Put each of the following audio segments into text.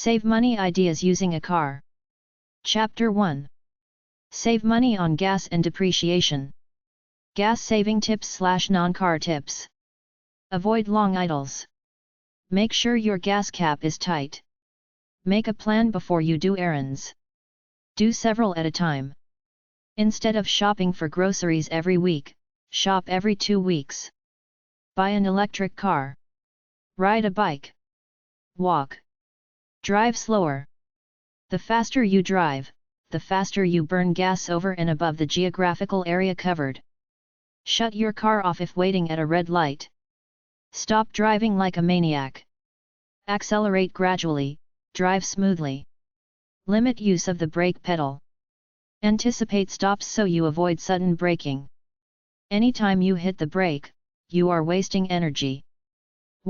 Save money ideas using a car. Chapter 1. Save money on gas and depreciation. Gas saving tips/non-car tips. Avoid long idles. Make sure your gas cap is tight. Make a plan before you do errands. Do several at a time. Instead of shopping for groceries every week, shop every 2 weeks. Buy an electric car. Ride a bike. Walk. Drive slower. The faster you drive, the faster you burn gas over and above the geographical area covered. Shut your car off if waiting at a red light. Stop driving like a maniac. Accelerate gradually, drive smoothly. Limit use of the brake pedal. Anticipate stops so you avoid sudden braking. Anytime you hit the brake, you are wasting energy.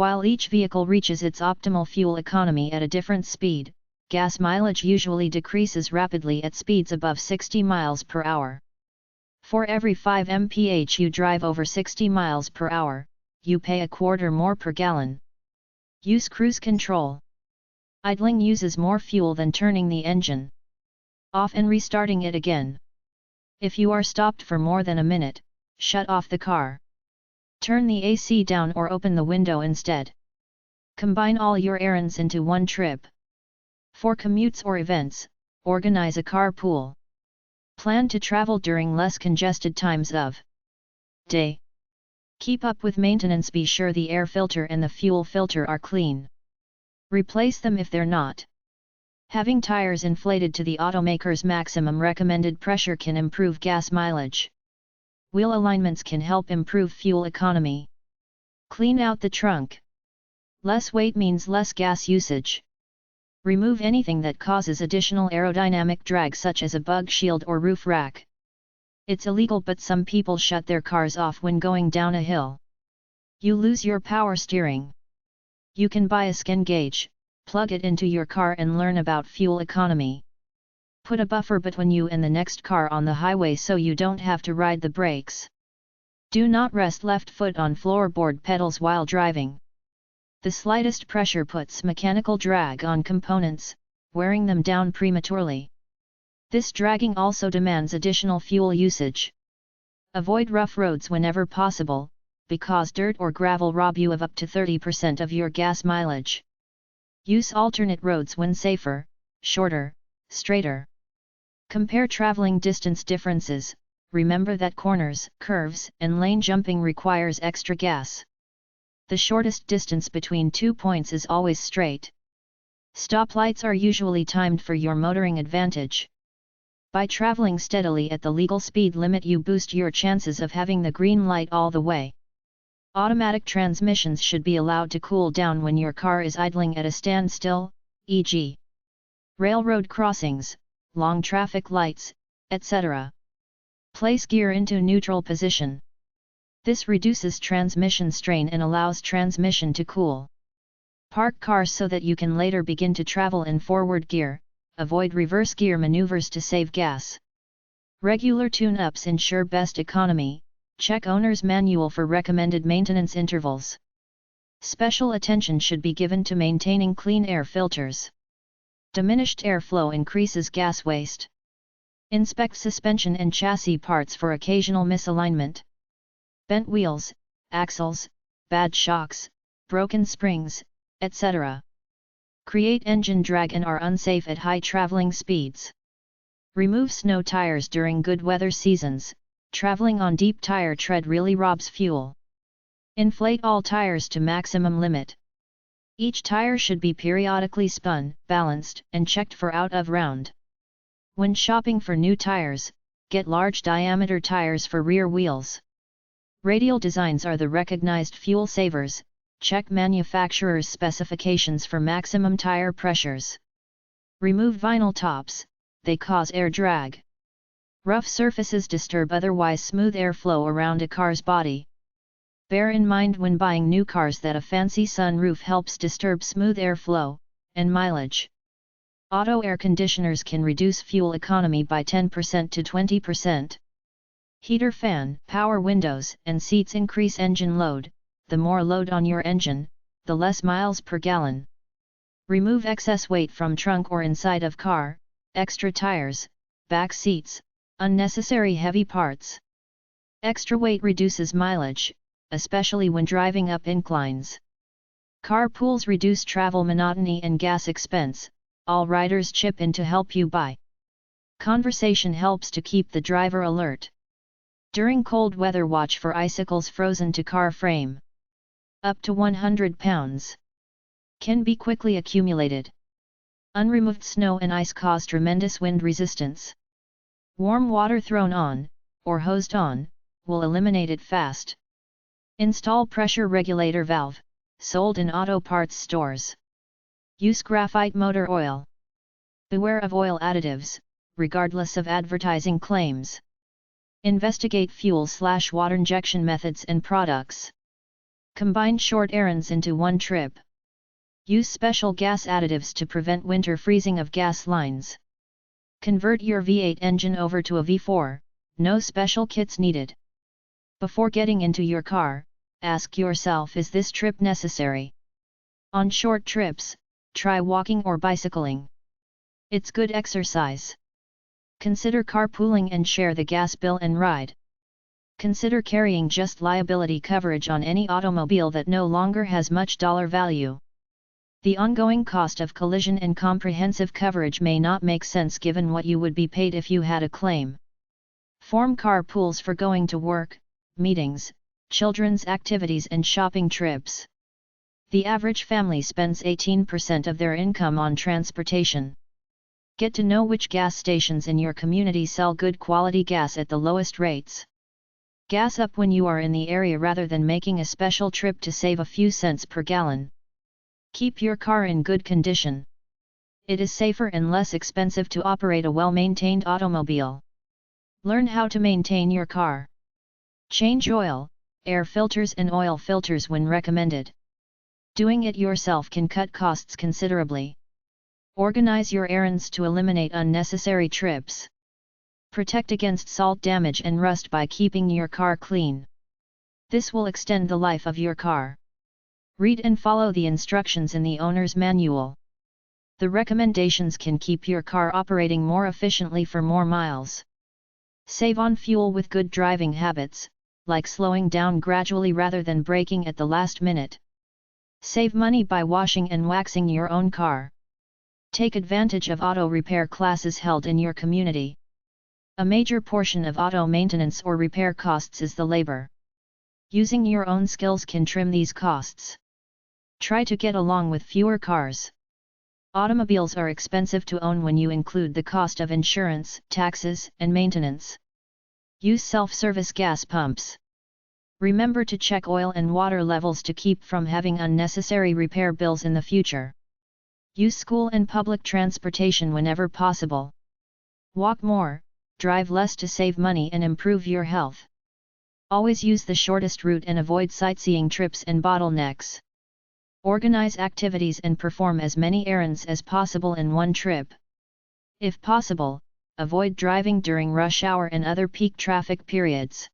While each vehicle reaches its optimal fuel economy at a different speed, gas mileage usually decreases rapidly at speeds above 60 miles per hour. For every 5 mph you drive over 60 miles per hour, you pay a quarter more per gallon. Use cruise control. Idling uses more fuel than turning the engine off and restarting it again. If you are stopped for more than a minute, shut off the car. Turn the AC down or open the window instead. Combine all your errands into one trip. For commutes or events, organize a carpool. Plan to travel during less congested times of day. Keep up with maintenance. Be sure the air filter and the fuel filter are clean. Replace them if they're not. Having tires inflated to the automaker's maximum recommended pressure can improve gas mileage. Wheel alignments can help improve fuel economy. Clean out the trunk. Less weight means less gas usage. Remove anything that causes additional aerodynamic drag such as a bug shield or roof rack. It's illegal, but some people shut their cars off when going down a hill. You lose your power steering. You can buy a scan gauge, plug it into your car and learn about fuel economy. Put a buffer between you and the next car on the highway so you don't have to ride the brakes. Do not rest left foot on floorboard pedals while driving. The slightest pressure puts mechanical drag on components, wearing them down prematurely. This dragging also demands additional fuel usage. Avoid rough roads whenever possible, because dirt or gravel rob you of up to 30% of your gas mileage. Use alternate roads when safer, shorter, straighter. Compare traveling distance differences. Remember that corners, curves, and lane jumping requires extra gas. The shortest distance between 2 points is always straight. Stoplights are usually timed for your motoring advantage. By traveling steadily at the legal speed limit, you boost your chances of having the green light all the way. Automatic transmissions should be allowed to cool down when your car is idling at a standstill, e.g. railroad crossings, long traffic lights, etc. Place gear into neutral position. This reduces transmission strain and allows transmission to cool. Park cars so that you can later begin to travel in forward gear. Avoid reverse gear maneuvers to save gas. Regular tune-ups ensure best economy. Check owner's manual for recommended maintenance intervals. Special attention should be given to maintaining clean air filters. Diminished airflow increases gas waste. Inspect suspension and chassis parts for occasional misalignment. Bent wheels, axles, bad shocks, broken springs, etc. create engine drag and are unsafe at high traveling speeds. Remove snow tires during good weather seasons. Traveling on deep tire tread really robs fuel. Inflate all tires to maximum limit. Each tire should be periodically spun, balanced, and checked for out of round. When shopping for new tires, get large diameter tires for rear wheels. Radial designs are the recognized fuel savers. Check manufacturer's specifications for maximum tire pressures. Remove vinyl tops, they cause air drag. Rough surfaces disturb otherwise smooth airflow around a car's body. Bear in mind when buying new cars that a fancy sunroof helps disturb smooth airflow and mileage. Auto air conditioners can reduce fuel economy by 10% to 20%. Heater, fan, power windows, and seats increase engine load. The more load on your engine, the less miles per gallon. Remove excess weight from trunk or inside of car, extra tires, back seats, unnecessary heavy parts. Extra weight reduces mileage, especially when driving up inclines. Carpools reduce travel monotony and gas expense. All riders chip in to help you buy. Conversation helps to keep the driver alert. During cold weather, watch for icicles frozen to car frame. Up to 100 pounds. Can be quickly accumulated. Unremoved snow and ice cause tremendous wind resistance. Warm water thrown on, or hosed on, will eliminate it fast. Install pressure regulator valve, sold in auto parts stores. Use graphite motor oil. Beware of oil additives, regardless of advertising claims. Investigate fuel/water injection methods and products. Combine short errands into one trip. Use special gas additives to prevent winter freezing of gas lines. Convert your V8 engine over to a V4, no special kits needed. Before getting into your car, ask yourself, is this trip necessary? On short trips, try walking or bicycling. It's good exercise. Consider carpooling and share the gas bill and ride. Consider carrying just liability coverage on any automobile that no longer has much dollar value. The ongoing cost of collision and comprehensive coverage may not make sense given what you would be paid if you had a claim. Form carpools for going to work, meetings, children's activities and shopping trips. The average family spends 18% of their income on transportation. Get to know which gas stations in your community sell good quality gas at the lowest rates. Gas up when you are in the area rather than making a special trip to save a few cents per gallon. Keep your car in good condition. It is safer and less expensive to operate a well-maintained automobile. Learn how to maintain your car. Change oil, air filters and oil filters when recommended. Doing it yourself can cut costs considerably. Organize your errands to eliminate unnecessary trips. Protect against salt damage and rust by keeping your car clean. This will extend the life of your car. Read and follow the instructions in the owner's manual. The recommendations can keep your car operating more efficiently for more miles. Save on fuel with good driving habits, like slowing down gradually rather than braking at the last minute. Save money by washing and waxing your own car. Take advantage of auto repair classes held in your community. A major portion of auto maintenance or repair costs is the labor. Using your own skills can trim these costs. Try to get along with fewer cars. Automobiles are expensive to own when you include the cost of insurance, taxes, and maintenance. Use self-service gas pumps. Remember to check oil and water levels to keep from having unnecessary repair bills in the future. Use school and public transportation whenever possible. Walk more, drive less to save money and improve your health. Always use the shortest route and avoid sightseeing trips and bottlenecks. Organize activities and perform as many errands as possible in one trip. If possible, avoid driving during rush hour and other peak traffic periods.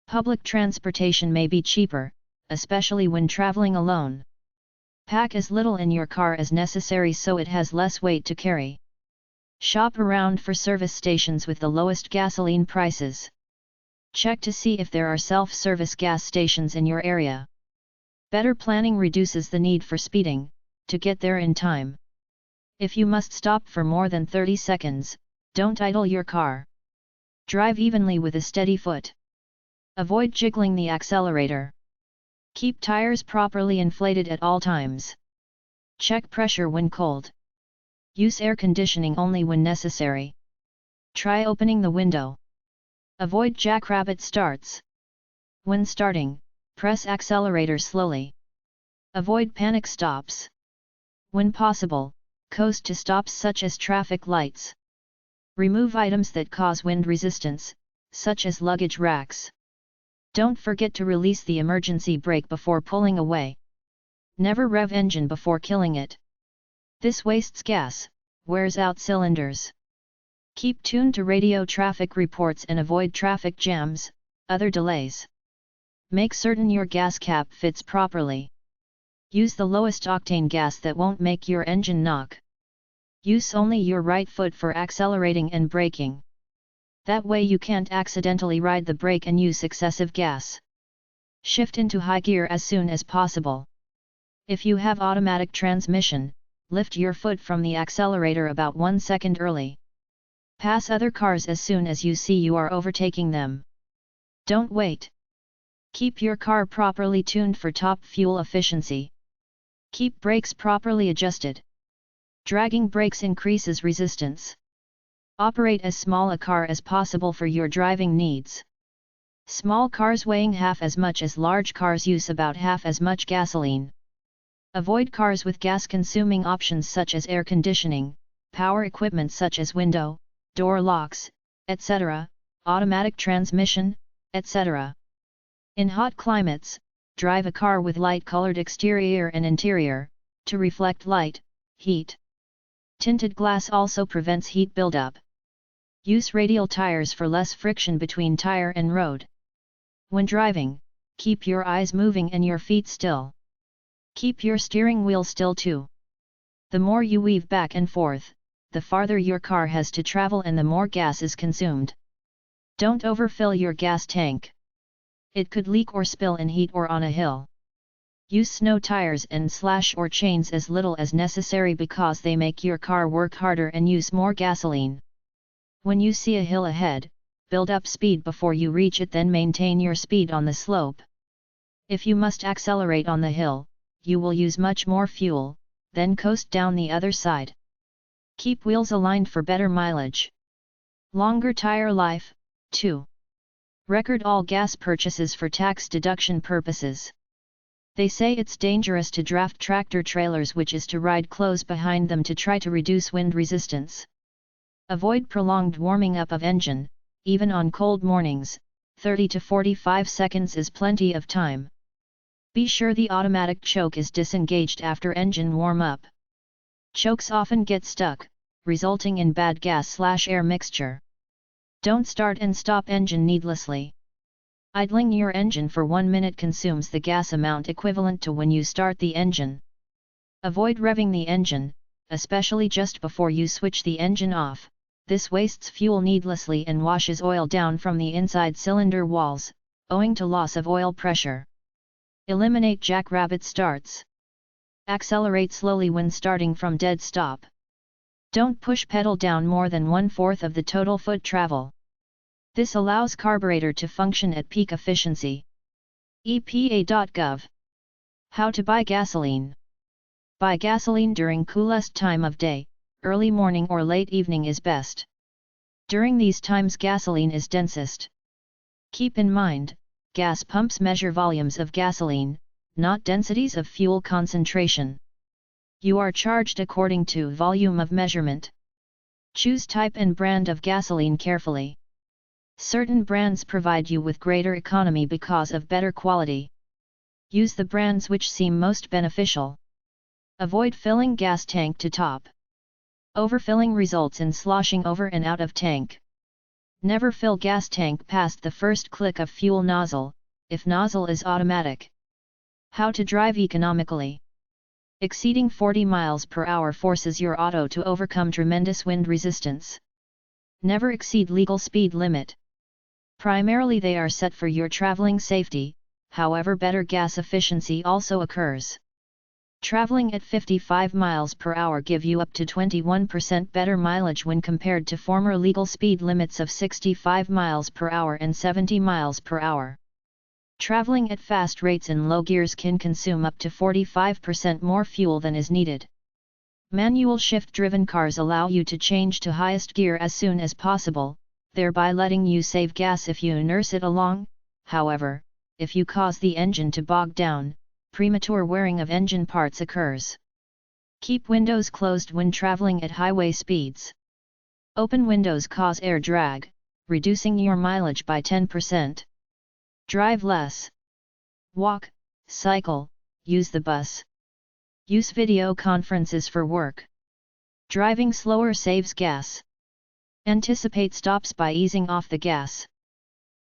Public transportation may be cheaper, especially when traveling alone. Pack as little in your car as necessary so it has less weight to carry. Shop around for service stations with the lowest gasoline prices. Check to see if there are self-service gas stations in your area. Better planning reduces the need for speeding, to get there in time. If you must stop for more than 30 seconds, don't idle your car. Drive evenly with a steady foot. Avoid jiggling the accelerator. Keep tires properly inflated at all times. Check pressure when cold. Use air conditioning only when necessary. Try opening the window. Avoid jackrabbit starts. When starting, press accelerator slowly. Avoid panic stops. When possible, coast to stops such as traffic lights. Remove items that cause wind resistance, such as luggage racks. Don't forget to release the emergency brake before pulling away. Never rev engine before killing it. This wastes gas, wears out cylinders. Keep tuned to radio traffic reports and avoid traffic jams, other delays. Make certain your gas cap fits properly. Use the lowest octane gas that won't make your engine knock. Use only your right foot for accelerating and braking. That way you can't accidentally ride the brake and use excessive gas. Shift into high gear as soon as possible. If you have automatic transmission, lift your foot from the accelerator about 1 second early. Pass other cars as soon as you see you are overtaking them. Don't wait. Keep your car properly tuned for top fuel efficiency. Keep brakes properly adjusted. Dragging brakes increases resistance. Operate as small a car as possible for your driving needs. Small cars weighing half as much as large cars use about half as much gasoline. Avoid cars with gas-consuming options such as air conditioning, power equipment such as window, door locks, etc., automatic transmission, etc. In hot climates, drive a car with light-colored exterior and interior, to reflect light, heat. Tinted glass also prevents heat buildup. Use radial tires for less friction between tire and road. When driving, keep your eyes moving and your feet still. Keep your steering wheel still too. The more you weave back and forth, the farther your car has to travel and the more gas is consumed. Don't overfill your gas tank. It could leak or spill in heat or on a hill. Use snow tires and slash or chains as little as necessary because they make your car work harder and use more gasoline. When you see a hill ahead, build up speed before you reach it, then maintain your speed on the slope. If you must accelerate on the hill, you will use much more fuel, then coast down the other side. Keep wheels aligned for better mileage. Longer tire life, too. Record all gas purchases for tax deduction purposes. They say it's dangerous to draft tractor trailers, which is to ride close behind them to try to reduce wind resistance. Avoid prolonged warming up of engine, even on cold mornings. 30 to 45 seconds is plenty of time. Be sure the automatic choke is disengaged after engine warm-up. Chokes often get stuck, resulting in bad gas/air mixture. Don't start and stop engine needlessly. Idling your engine for 1 minute consumes the gas amount equivalent to when you start the engine. Avoid revving the engine, especially just before you switch the engine off. This wastes fuel needlessly and washes oil down from the inside cylinder walls, owing to loss of oil pressure. Eliminate jackrabbit starts. Accelerate slowly when starting from dead stop. Don't push pedal down more than 1/4 of the total foot travel. This allows carburetor to function at peak efficiency. EPA.gov. How to buy gasoline. Buy gasoline during coolest time of day, early morning or late evening is best. During these times gasoline is densest. Keep in mind, gas pumps measure volumes of gasoline, not densities of fuel concentration. You are charged according to volume of measurement. Choose type and brand of gasoline carefully. Certain brands provide you with greater economy because of better quality. Use the brands which seem most beneficial. Avoid filling gas tank to top. Overfilling results in sloshing over and out of tank. Never fill gas tank past the first click of fuel nozzle, if nozzle is automatic. How to drive economically. Exceeding 40 miles per hour forces your auto to overcome tremendous wind resistance. Never exceed legal speed limit. Primarily they are set for your traveling safety, however better gas efficiency also occurs. Traveling at 55 miles per hour give you up to 21% better mileage when compared to former legal speed limits of 65 miles per hour and 70 miles per hour. Traveling at fast rates in low gears can consume up to 45% more fuel than is needed. Manual shift-driven cars allow you to change to highest gear as soon as possible, thereby letting you save gas if you nurse it along. However, if you cause the engine to bog down, premature wearing of engine parts occurs. Keep windows closed when traveling at highway speeds. Open windows cause air drag, reducing your mileage by 10%. Drive less. Walk, cycle, use the bus. Use video conferences for work. Driving slower saves gas. Anticipate stops by easing off the gas.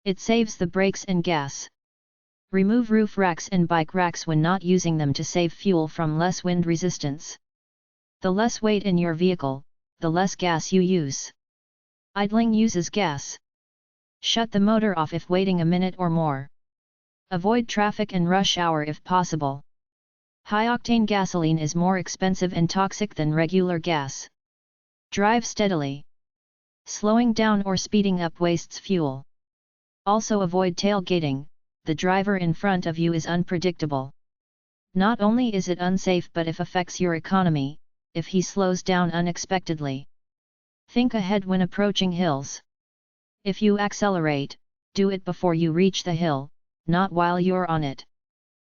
It saves the brakes and gas. Remove roof racks and bike racks when not using them to save fuel from less wind resistance. The less weight in your vehicle, the less gas you use. Idling uses gas. Shut the motor off if waiting a minute or more. Avoid traffic and rush hour if possible. High-octane gasoline is more expensive and toxic than regular gas. Drive steadily. Slowing down or speeding up wastes fuel. Also avoid tailgating, the driver in front of you is unpredictable. Not only is it unsafe but it affects your economy, if he slows down unexpectedly. Think ahead when approaching hills. If you accelerate, do it before you reach the hill, not while you're on it.